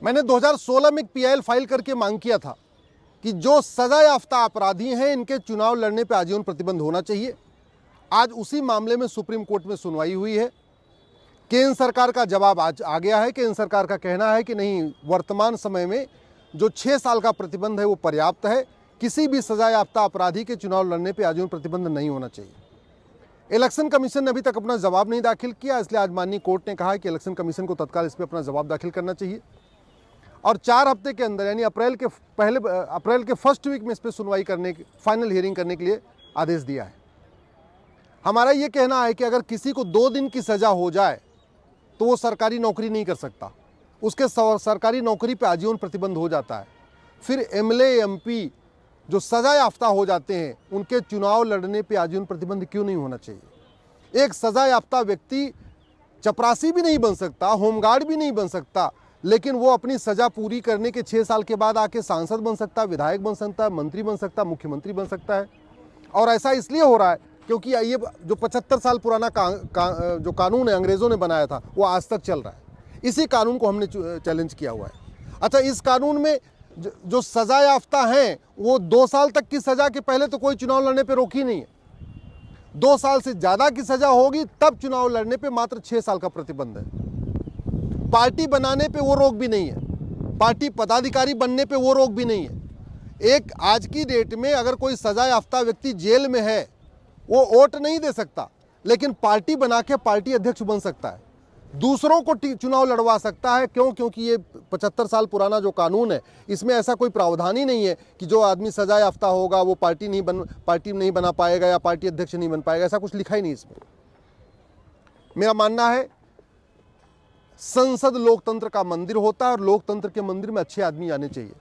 मैंने 2016 में एक पीआईएल फाइल करके मांग किया था कि जो सजा याफ्ता अपराधी हैं इनके चुनाव लड़ने पर आजीवन प्रतिबंध होना चाहिए। आज उसी मामले में सुप्रीम कोर्ट में सुनवाई हुई है। केंद्र सरकार का जवाब आज आ गया है। केंद्र सरकार का कहना है कि नहीं, वर्तमान समय में जो 6 साल का प्रतिबंध है वो पर्याप्त है। किसी भी सजा याफ्ता अपराधी के चुनाव लड़ने पर आजीवन प्रतिबंध नहीं होना चाहिए। इलेक्शन कमीशन ने अभी तक अपना जवाब नहीं दाखिल किया, इसलिए आज माननीय कोर्ट ने कहा कि इलेक्शन कमीशन को तत्काल इस पर अपना जवाब दाखिल करना चाहिए और 4 हफ्ते के अंदर यानी अप्रैल के फर्स्ट वीक में इस पर सुनवाई करने की, फाइनल हियरिंग करने के लिए आदेश दिया है। हमारा ये कहना है कि अगर किसी को 2 दिन की सजा हो जाए तो वो सरकारी नौकरी नहीं कर सकता, उसके सरकारी नौकरी पे आजीवन प्रतिबंध हो जाता है। फिर एमएलए एमपी जो सजा याफ्ता हो जाते हैं उनके चुनाव लड़ने पे आजीवन प्रतिबंध क्यों नहीं होना चाहिए? एक सजा याफ्ता व्यक्ति चपरासी भी नहीं बन सकता, होमगार्ड भी नहीं बन सकता, लेकिन वो अपनी सजा पूरी करने के 6 साल के बाद आके सांसद बन सकता है, विधायक बन सकता है, मंत्री बन सकता है, मुख्यमंत्री बन सकता है। और ऐसा इसलिए हो रहा है क्योंकि ये जो 75 साल पुराना जो कानून है अंग्रेज़ों ने बनाया था वो आज तक चल रहा है। इसी कानून को हमने चैलेंज किया हुआ है। अच्छा, इस कानून में जो सजा याफ्ता हैं वो 2 साल तक की सजा के पहले तो कोई चुनाव लड़ने पे रोक ही नहीं है। 2 साल से ज़्यादा की सजा होगी तब चुनाव लड़ने पे मात्र 6 साल का प्रतिबंध है। पार्टी बनाने पे वो रोक भी नहीं है, पार्टी पदाधिकारी बनने पे वो रोक भी नहीं है। एक आज की डेट में अगर कोई सजा याफ्ता व्यक्ति जेल में है वो वोट नहीं दे सकता, लेकिन पार्टी बना के पार्टी अध्यक्ष बन सकता है, दूसरों को चुनाव लड़वा सकता है। क्यों? क्योंकि ये 75 साल पुराना जो कानून है इसमें ऐसा कोई प्रावधान ही नहीं है कि जो आदमी सजा याफ्ता होगा वो पार्टी नहीं बना पाएगा या पार्टी अध्यक्ष नहीं बन पाएगा, ऐसा कुछ लिखा ही नहीं इसमें। मेरा मानना है संसद लोकतंत्र का मंदिर होता है और लोकतंत्र के मंदिर में अच्छे आदमी आने चाहिए।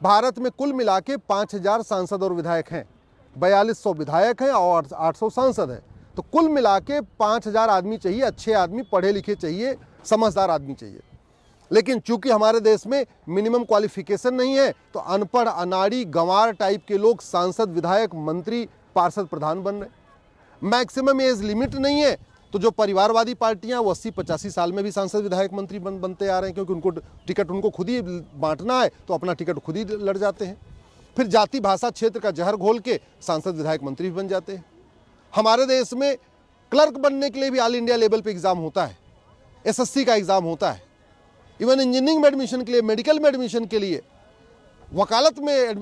भारत में कुल मिला के 5000 सांसद और विधायक हैं, 4200 विधायक हैं और 800 सांसद हैं। तो कुल मिला के 5000 आदमी चाहिए, अच्छे आदमी, पढ़े लिखे चाहिए, समझदार आदमी चाहिए। लेकिन चूंकि हमारे देश में मिनिमम क्वालिफिकेशन नहीं है तो अनपढ़, अनाड़ी, गंवार टाइप के लोग सांसद, विधायक, मंत्री, पार्षद, प्रधान बन रहे। मैक्सिमम एज लिमिट नहीं है तो जो परिवारवादी पार्टियां वो 80-85 साल में भी सांसद, विधायक, मंत्री बनते आ रहे हैं, क्योंकि उनको टिकट उनको खुद ही बांटना है तो अपना टिकट खुद ही लड़ जाते हैं। फिर जाति भाषा क्षेत्र का जहर घोल के सांसद, विधायक, मंत्री भी बन जाते हैं। हमारे देश में क्लर्क बनने के लिए भी ऑल इंडिया लेवल पे एग्ज़ाम होता है, एसएससी का एग्ज़ाम होता है। इवन इंजीनियरिंग में एडमिशन के लिए, मेडिकल में एडमिशन के लिए, वकालत में,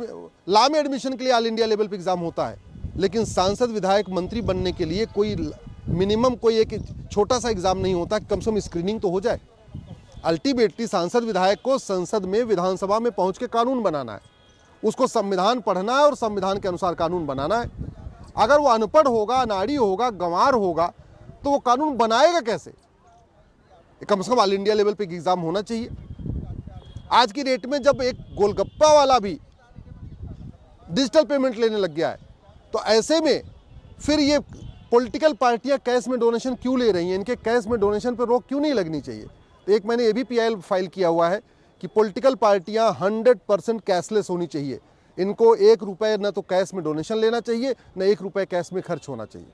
लॉ में एडमिशन के लिए ऑल इंडिया लेवल पे एग्ज़ाम होता है। लेकिन सांसद, विधायक, मंत्री बनने के लिए कोई मिनिमम कोई एक छोटा सा एग्ज़ाम नहीं होता, कम से कम स्क्रीनिंग तो हो जाए। अल्टीमेटली सांसद, विधायक को संसद में, विधानसभा में पहुँच के कानून बनाना है, उसको संविधान पढ़ना है और संविधान के अनुसार कानून बनाना है। अगर वो अनपढ़ होगा, नाड़ी होगा, गंवार होगा तो वो कानून बनाएगा कैसे? कम से कम ऑल इंडिया लेवल पे एग्जाम होना चाहिए। आज की डेट में जब एक गोलगप्पा वाला भी डिजिटल पेमेंट लेने लग गया है तो ऐसे में फिर ये पॉलिटिकल पार्टियां कैश में डोनेशन क्यों ले रही हैं? इनके कैश में डोनेशन पर रोक क्यों नहीं लगनी चाहिए? तो एक मैंने ये भी पीआईएल फाइल किया हुआ है कि पॉलिटिकल पार्टियां 100% कैशलेस होनी चाहिए। इनको 1 रुपये न तो कैश में डोनेशन लेना चाहिए, न 1 रुपये कैश में खर्च होना चाहिए।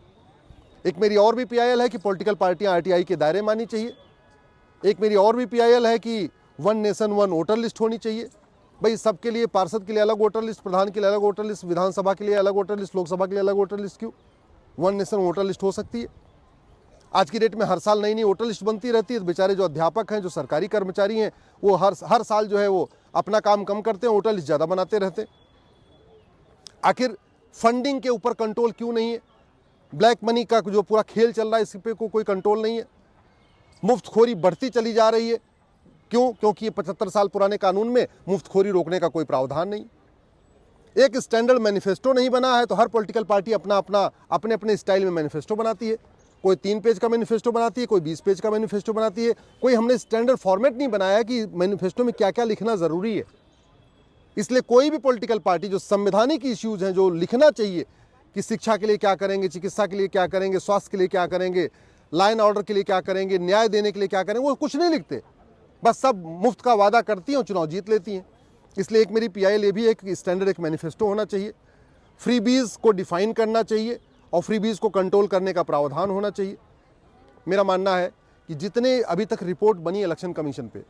एक मेरी और भी पीआईएल है कि पॉलिटिकल पार्टियां आरटीआई के दायरे में आनी चाहिए। एक मेरी और भी पीआईएल है कि 1 नेशन 1 वोटर लिस्ट होनी चाहिए। भाई सबके लिए, पार्षद के लिए अलग वोटर लिस्ट, प्रधान के लिए अलग वोटर लिस्ट, विधानसभा के लिए अलग वोटर लिस्ट, लोकसभा के लिए अलग वोटर लिस्ट, क्यों? 1 नेशन वोटर लिस्ट हो सकती है। आज की डेट में हर साल नई नई वोटर लिस्ट बनती रहती है। तो बेचारे जो अध्यापक हैं, जो सरकारी कर्मचारी हैं, वो हर साल जो है वो अपना काम कम करते हैं, वोटर लिस्ट ज़्यादा बनाते रहते हैं। आखिर फंडिंग के ऊपर कंट्रोल क्यों नहीं है? ब्लैक मनी का जो पूरा खेल चल रहा है इस पे कोई कंट्रोल नहीं है। मुफ्तखोरी बढ़ती चली जा रही है, क्यों? क्योंकि ये 75 साल पुराने कानून में मुफ्तखोरी रोकने का कोई प्रावधान नहीं। एक स्टैंडर्ड मैनिफेस्टो नहीं बना है तो हर पॉलिटिकल पार्टी अपने अपने स्टाइल में मैनिफेस्टो बनाती है। कोई 3 पेज का मैनिफेस्टो बनाती है, कोई 20 पेज का मैनिफेस्टो बनाती है। कोई हमने स्टैंडर्ड फॉर्मेट नहीं बनाया कि मैनिफेस्टो में क्या क्या लिखना ज़रूरी है। इसलिए कोई भी पॉलिटिकल पार्टी जो संवैधानिक इश्यूज हैं, जो लिखना चाहिए कि शिक्षा के लिए क्या करेंगे, चिकित्सा के लिए क्या करेंगे, स्वास्थ्य के लिए क्या करेंगे, लॉ एंड ऑर्डर के लिए क्या करेंगे, न्याय देने के लिए क्या करेंगे, वो कुछ नहीं लिखते। बस सब मुफ्त का वादा करती हैं और चुनाव जीत लेती हैं। इसलिए एक मेरी पीआईएल ये भी है कि स्टैंडर्ड एक मैनिफेस्टो होना चाहिए, फ्रीबीज को डिफाइन करना चाहिए और फ्रीबीज को कंट्रोल करने का प्रावधान होना चाहिए। मेरा मानना है कि जितने अभी तक रिपोर्ट बनी इलेक्शन कमीशन पे,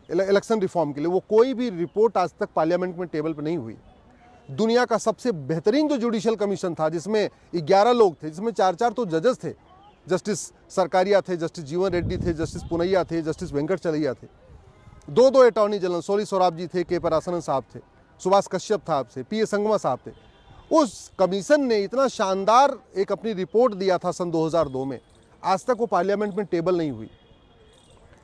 इलेक्शन रिफॉर्म के लिए, वो कोई भी रिपोर्ट आज तक पार्लियामेंट में टेबल पर नहीं हुई। दुनिया का सबसे बेहतरीन जो जुडिशियल कमीशन था, जिसमें 11 लोग थे, जिसमें 4 तो जजेस थे, जस्टिस सरकारिया थे, जस्टिस जीवन रेड्डी थे, जस्टिस पुनैया थे, जस्टिस वेंकटचलैया थे, 2 अटॉर्नी जनरल, सोली सोराब जी थे, के परासरन साहब थे, सुभाष कश्यप था, पी ए संगमा साहब थे। उस कमीशन ने इतना शानदार एक अपनी रिपोर्ट दिया था सन 2002 में, आज तक वो पार्लियामेंट में टेबल नहीं हुई।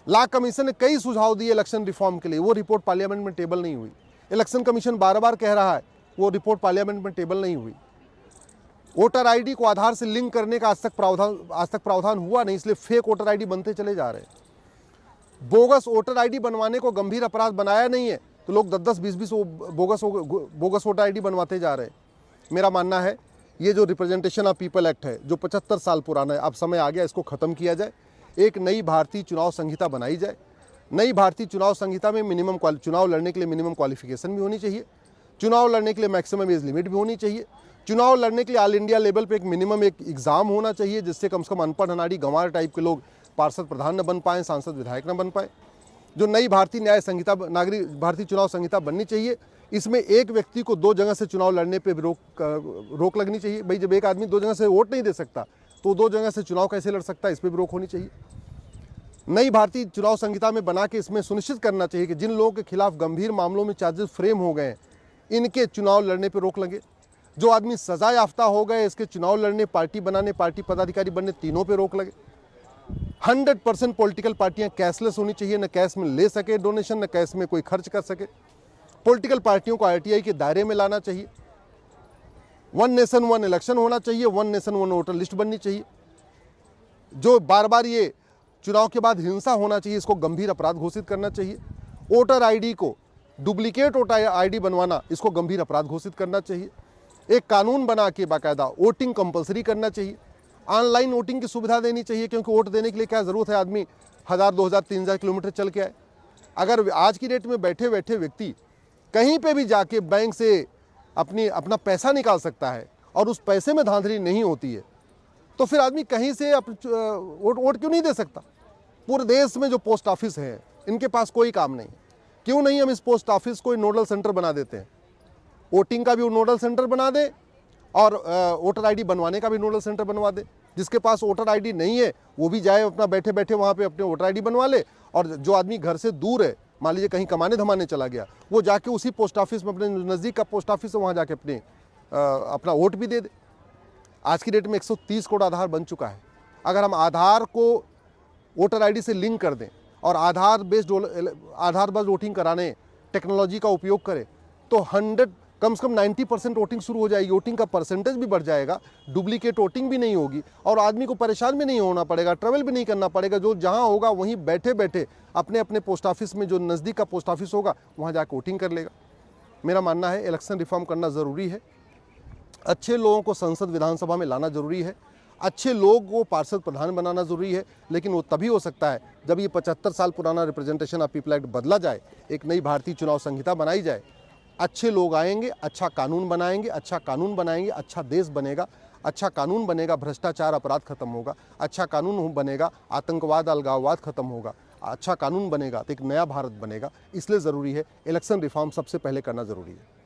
ला कमीशन ने कई सुझाव दिए इलेक्शन रिफॉर्म के लिए, वो रिपोर्ट पार्लियामेंट में टेबल नहीं हुई। इलेक्शन कमीशन बार बार कह रहा है, वो रिपोर्ट पार्लियामेंट में टेबल नहीं हुई। वोटर आईडी को आधार से लिंक करने का आज तक प्रावधान हुआ नहीं, इसलिए फेक वोटर आईडी बनते चले जा रहे हैं। बोगस वोटर आईडी बनवाने को गंभीर अपराध बनाया नहीं है, तो लोग 10-10, 20-20 बोगस वोटर आईडी बनवाते जा रहे हैं। मेरा मानना है ये जो रिप्रेजेंटेशन ऑफ पीपल एक्ट है, जो 75 साल पुराना है, अब समय आ गया इसको खत्म किया जाए। एक नई भारतीय चुनाव संहिता बनाई जाए। नई भारतीय चुनाव संहिता में चुनाव लड़ने के लिए मिनिमम क्वालिफिकेशन भी होनी चाहिए, चुनाव लड़ने के लिए मैक्सिमम एज लिमिट भी होनी चाहिए, चुनाव लड़ने के लिए ऑल इंडिया लेवल पे एक मिनिमम एक एग्ज़ाम होना चाहिए, जिससे कम से कम अनपढ़ अनाड़ी गंवार टाइप के लोग पार्षद प्रधान न बन पाएँ, सांसद विधायक न बन पाए। जो नई भारतीय न्याय संहिता, भारतीय चुनाव संहिता बननी चाहिए, इसमें एक व्यक्ति को 2 जगह से चुनाव लड़ने पे भी रोक लगनी चाहिए। भाई, जब एक आदमी 2 जगह से वोट नहीं दे सकता तो 2 जगह से चुनाव कैसे लड़ सकता है, इस पर भी रोक होनी चाहिए। नई भारतीय चुनाव संहिता में बना के इसमें सुनिश्चित करना चाहिए कि जिन लोगों के खिलाफ गंभीर मामलों में चार्जेस फ्रेम हो गए, इनके चुनाव लड़ने पर रोक लगे। जो आदमी सजा याफ्ता हो गए, इसके चुनाव लड़ने, पार्टी बनाने, पार्टी पदाधिकारी बनने, तीनों पे रोक लगे। 100% पॉलिटिकल पार्टियां कैशलेस होनी चाहिए, न कैश में ले सके डोनेशन, न कैश में कोई खर्च कर सके। पॉलिटिकल पार्टियों को आरटीआई के दायरे में लाना चाहिए। 1 नेशन 1 इलेक्शन होना चाहिए, 1 नेशन 1 वोटर लिस्ट बननी चाहिए। जो बार बार ये चुनाव के बाद हिंसा होना चाहिए, इसको गंभीर अपराध घोषित करना चाहिए। वोटर आईडी को डुप्लीकेट वोटर आईडी बनवाना, इसको गंभीर अपराध घोषित करना चाहिए। एक कानून बना के बाकायदा वोटिंग कंपलसरी करना चाहिए। ऑनलाइन वोटिंग की सुविधा देनी चाहिए, क्योंकि वोट देने के लिए क्या ज़रूरत है, आदमी 1000, 2000, 3000 किलोमीटर चल के आए। अगर आज की डेट में बैठे बैठे व्यक्ति कहीं पे भी जाके बैंक से अपना पैसा निकाल सकता है और उस पैसे में धांधली नहीं होती है, तो फिर आदमी कहीं से वोट क्यों नहीं दे सकता। पूरे देश में जो पोस्ट ऑफिस है, इनके पास कोई काम नहीं, क्यों नहीं हम इस पोस्ट ऑफिस को नोडल सेंटर बना देते हैं। वोटिंग का भी वो नोडल सेंटर बना दे और वोटर आईडी बनवाने का भी नोडल सेंटर बनवा दे। जिसके पास वोटर आईडी नहीं है वो भी जाए अपना बैठे बैठे वहाँ पे अपने वोटर आईडी बनवा ले, और जो आदमी घर से दूर है, मान लीजिए कहीं कमाने धमाने चला गया, वो जाके उसी पोस्ट ऑफिस में, अपने नज़दीक का पोस्ट ऑफिस है, वहाँ जाके अपना वोट भी दे दे। आज की डेट में 130 करोड़ आधार बन चुका है। अगर हम आधार को वोटर आईडी से लिंक कर दें और आधार बेस्ड वोटिंग कराने टेक्नोलॉजी का उपयोग करें, तो कम से कम 90% वोटिंग शुरू हो जाएगी। वोटिंग का परसेंटेज भी बढ़ जाएगा, डुप्लीकेट वोटिंग भी नहीं होगी, और आदमी को परेशान भी नहीं होना पड़ेगा, ट्रैवल भी नहीं करना पड़ेगा। जो जहां होगा वहीं बैठे बैठे अपने अपने पोस्ट ऑफिस में, जो नज़दीक का पोस्ट ऑफिस होगा, वहां जाकर वोटिंग कर लेगा। मेरा मानना है इलेक्शन रिफॉर्म करना ज़रूरी है। अच्छे लोगों को संसद विधानसभा में लाना ज़रूरी है, अच्छे लोग को पार्षद प्रधान बनाना ज़रूरी है, लेकिन वो तभी हो सकता है जब ये 75 साल पुराना रिप्रेजेंटेशन ऑफ पीपल एक्ट बदला जाए, एक नई भारतीय चुनाव संहिता बनाई जाए। अच्छे लोग आएंगे, अच्छा कानून बनाएंगे, अच्छा देश बनेगा। अच्छा कानून बनेगा, भ्रष्टाचार अपराध खत्म होगा। अच्छा कानून बनेगा, आतंकवाद अलगाववाद खत्म होगा। अच्छा कानून बनेगा तो एक नया भारत बनेगा। इसलिए ज़रूरी है इलेक्शन रिफॉर्म सबसे पहले करना ज़रूरी है।